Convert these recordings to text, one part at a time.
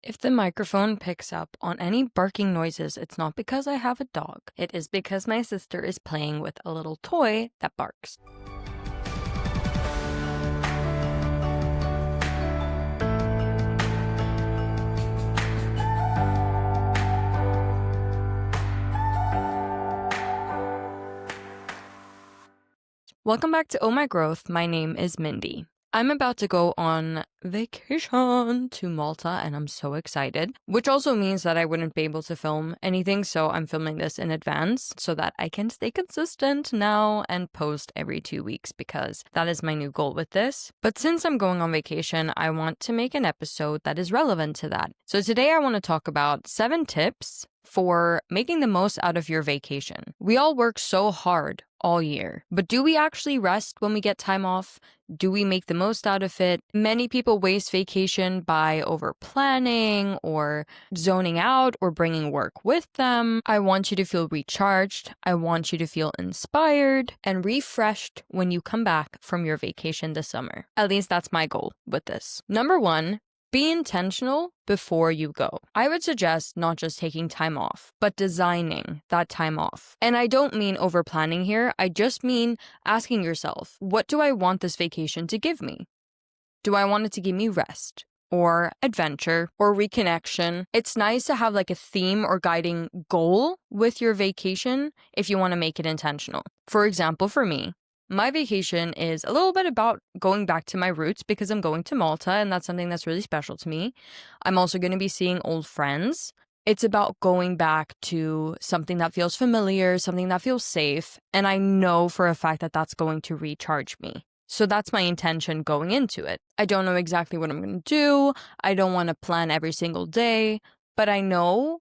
If the microphone picks up on any barking noises, it's not because I have a dog. It is because my sister is playing with a little toy that barks. Welcome back to Oh My Growth. My name is Mindy. I'm about to go on vacation to Malta and I'm so excited, which also means that I wouldn't be able to film anything, so I'm filming this in advance so that I can stay consistent now and post every 2 weeks because that is my new goal with this. But since I'm going on vacation, I want to make an episode that is relevant to that. So today I want to talk about 7 tips for making the most out of your vacation. We all work so hard all year, but do we actually rest when we get time off? Do we make the most out of it? Many people waste vacation by over planning or zoning out or bringing work with them. I want you to feel recharged. I want you to feel inspired and refreshed when you come back from your vacation this summer. At least that's my goal with this. Number 1, be intentional before you go. I would suggest not just taking time off, but designing that time off. And I don't mean over planning here. I just mean asking yourself, what do I want this vacation to give me? Do I want it to give me rest or adventure or reconnection? It's nice to have like a theme or guiding goal with your vacation if you want to make it intentional. For example, for me, my vacation is a little bit about going back to my roots because I'm going to Malta and that's something that's really special to me. I'm also going to be seeing old friends. It's about going back to something that feels familiar, something that feels safe, and I know for a fact that that's going to recharge me. So that's my intention going into it. I don't know exactly what I'm going to do. I don't want to plan every single day, but I know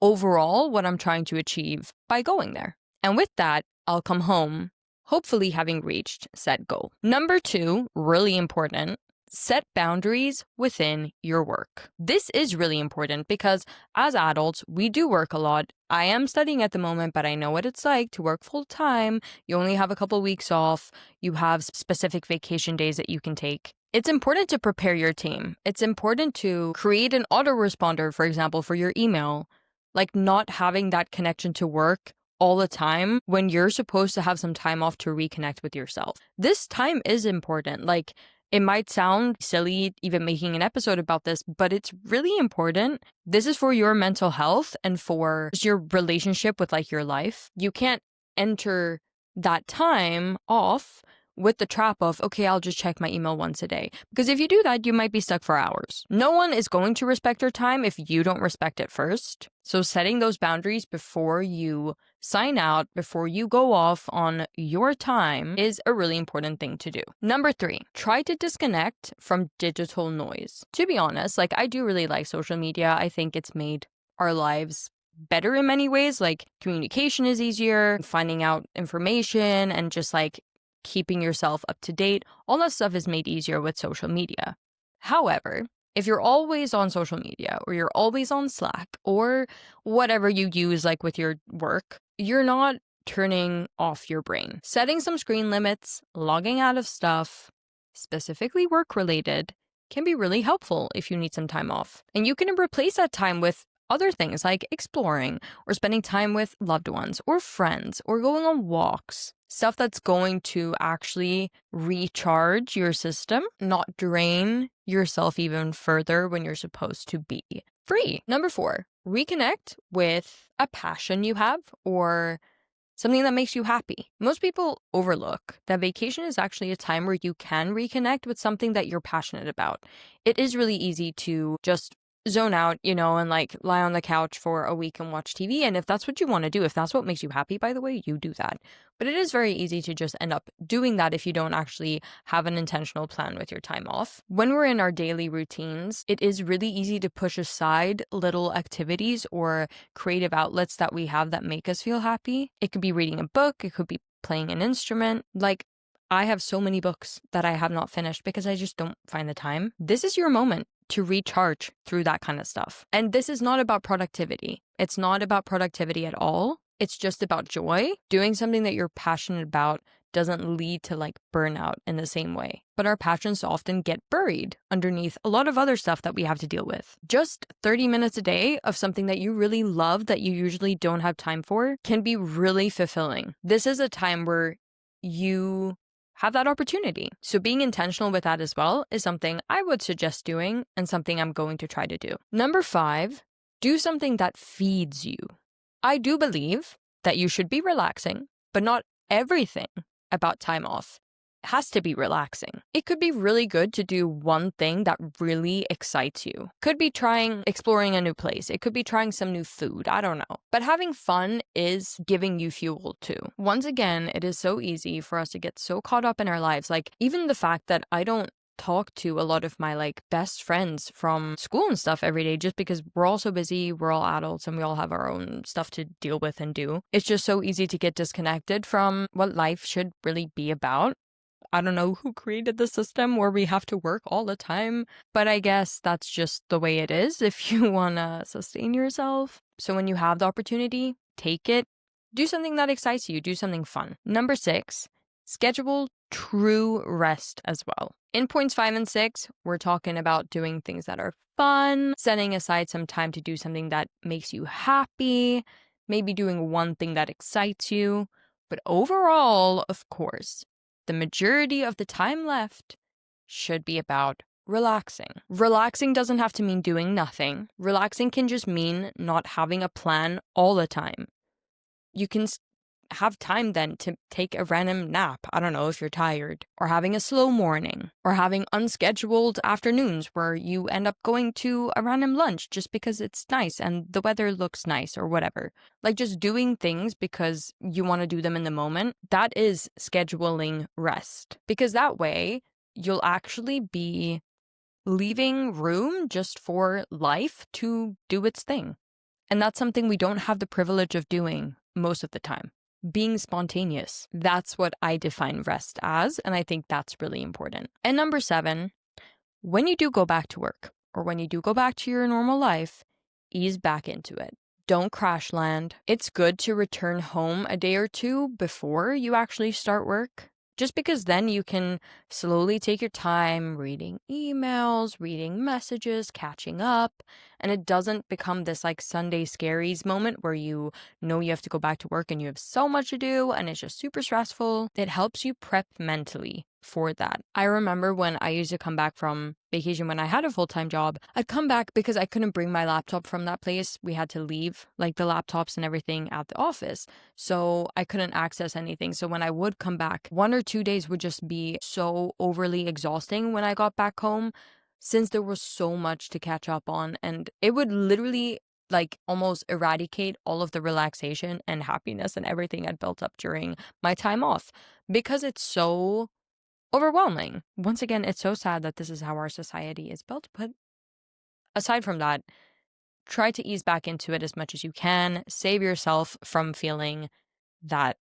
overall what I'm trying to achieve by going there. And with that, I'll come home hopefully having reached said goal. Number 2, really important, set boundaries within your work. This is really important because as adults, we do work a lot. I am studying at the moment, but I know what it's like to work full time. You only have a couple weeks off. You have specific vacation days that you can take. It's important to prepare your team. It's important to create an autoresponder, for example, for your email. Like not having that connection to work all the time when you're supposed to have some time off to reconnect with yourself. This time is important. Like it might sound silly even making an episode about this, but it's really important. This is for your mental health and for your relationship with like your life. You can't enter that time off with the trap of, okay, I'll just check my email once a day. Because if you do that, you might be stuck for hours. No one is going to respect your time if you don't respect it first. So setting those boundaries before you sign out, before you go off on your time is a really important thing to do. Number 3, try to disconnect from digital noise. To be honest, like I do really like social media. I think it's made our lives better in many ways. Like communication is easier, finding out information and just like keeping yourself up to date. All that stuff is made easier with social media. However, if you're always on social media or you're always on Slack or whatever you use like with your work, you're not turning off your brain. Setting some screen limits, logging out of stuff, specifically work related, can be really helpful if you need some time off. And you can replace that time with other things like exploring or spending time with loved ones or friends or going on walks. Stuff that's going to actually recharge your system, not drain yourself even further when you're supposed to be free. Number 4, reconnect with a passion you have or something that makes you happy. Most people overlook that vacation is actually a time where you can reconnect with something that you're passionate about. It is really easy to just zone out, and like lie on the couch for a week and watch TV. And if that's what you want to do, if that's what makes you happy, by the way, you do that. But it is very easy to just end up doing that if you don't actually have an intentional plan with your time off. When we're in our daily routines, it is really easy to push aside little activities or creative outlets that we have that make us feel happy. It could be reading a book. It could be playing an instrument. Like I have so many books that I have not finished because I just don't find the time. This is your moment to recharge through that kind of stuff. And this is not about productivity. It's not about productivity at all. It's just about joy, doing something that you're passionate about doesn't lead to like burnout in the same way. But our passions often get buried underneath a lot of other stuff that we have to deal with. Just 30 minutes a day of something that you really love that you usually don't have time for can be really fulfilling. This is a time where you have that opportunity. So being intentional with that as well is something I would suggest doing and something I'm going to try to do. Number 5, do something that feeds you. I do believe that you should be relaxing, but not everything about time off has to be relaxing. It could be really good to do one thing that really excites you. Could be exploring a new place. It could be trying some new food. I don't know. But having fun is giving you fuel too. Once again, it is so easy for us to get so caught up in our lives. Like even the fact that I don't talk to a lot of my like best friends from school and stuff every day just because we're all so busy, we're all adults and we all have our own stuff to deal with and do. It's just so easy to get disconnected from what life should really be about. I don't know who created the system where we have to work all the time, but I guess that's just the way it is if you want to sustain yourself. So when you have the opportunity, take it. Do something that excites you. Do something fun. Number 6, schedule true rest as well. In points 5 and 6, we're talking about doing things that are fun, setting aside some time to do something that makes you happy, maybe doing one thing that excites you. But overall, of course, the majority of the time left should be about relaxing. Relaxing doesn't have to mean doing nothing. Relaxing can just mean not having a plan all the time. You can have time then to take a random nap. I don't know if you're tired, or having a slow morning, or having unscheduled afternoons where you end up going to a random lunch just because it's nice and the weather looks nice or whatever. Like just doing things because you want to do them in the moment. That is scheduling rest, because that way you'll actually be leaving room just for life to do its thing. And that's something we don't have the privilege of doing most of the time. Being spontaneous. That's what I define rest as, and I think that's really important. And number 7, when you do go back to work, or when you do go back to your normal life, ease back into it. Don't crash land. It's good to return home a day or two before you actually start work, just because then you can slowly take your time reading emails, reading messages, catching up, and it doesn't become this like Sunday scaries moment where you know you have to go back to work and you have so much to do and it's just super stressful. It helps you prep mentally for that. I remember when I used to come back from vacation when I had a full-time job, I'd come back because I couldn't bring my laptop from that place. We had to leave like the laptops and everything at the office. So I couldn't access anything. So when I would come back, 1 or 2 days would just be so overly exhausting when I got back home, since there was so much to catch up on. And it would literally like almost eradicate all of the relaxation and happiness and everything I'd built up during my time off, because it's so overwhelming. Once again, it's so sad that this is how our society is built. But aside from that, try to ease back into it as much as you can. Save yourself from feeling that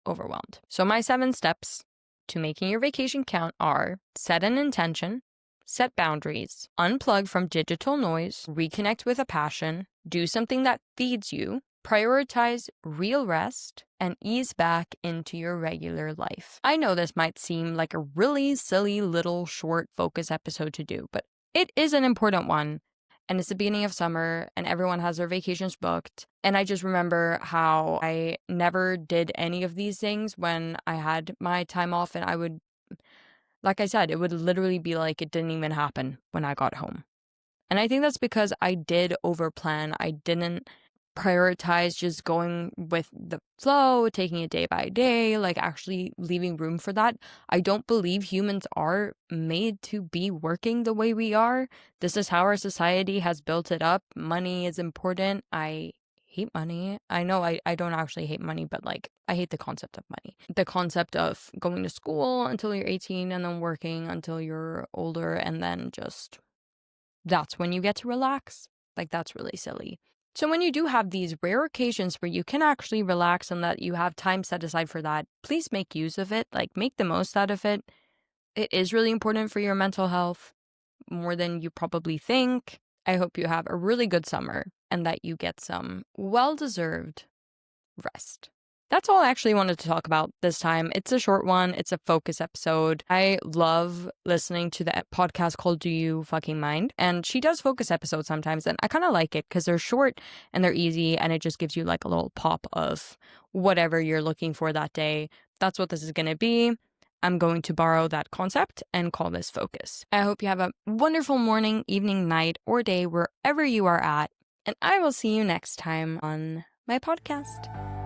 overwhelmed. So my 7 steps to making your vacation count are: set an intention, set boundaries, unplug from digital noise, reconnect with a passion, do something that feeds you, prioritize real rest, and ease back into your regular life. I know this might seem like a really silly little short focus episode to do, but it is an important one. And it's the beginning of summer and everyone has their vacations booked. And I just remember how I never did any of these things when I had my time off, and I would, like I said, it would literally be like it didn't even happen when I got home. And I think that's because I did overplan. I didn't prioritize just going with the flow, taking it day by day, like actually leaving room for that. I don't believe humans are made to be working the way we are. This is how our society has built it up. Money is important. I hate money. I know I don't actually hate money, but like I hate the concept of money. The concept of going to school until you're 18 and then working until you're older, and then just that's when you get to relax. Like that's really silly. So when you do have these rare occasions where you can actually relax and that you have time set aside for that, please make use of it. Like make the most out of it. It is really important for your mental health, more than you probably think. I hope you have a really good summer and that you get some well-deserved rest. That's all I actually wanted to talk about this time. It's a short one. It's a focus episode. I love listening to the podcast called Do You Fucking Mind? And she does focus episodes sometimes. And I kind of like it because they're short and they're easy. And it just gives you like a little pop of whatever you're looking for that day. That's what this is going to be. I'm going to borrow that concept and call this focus. I hope you have a wonderful morning, evening, night, or day wherever you are at. And I will see you next time on my podcast.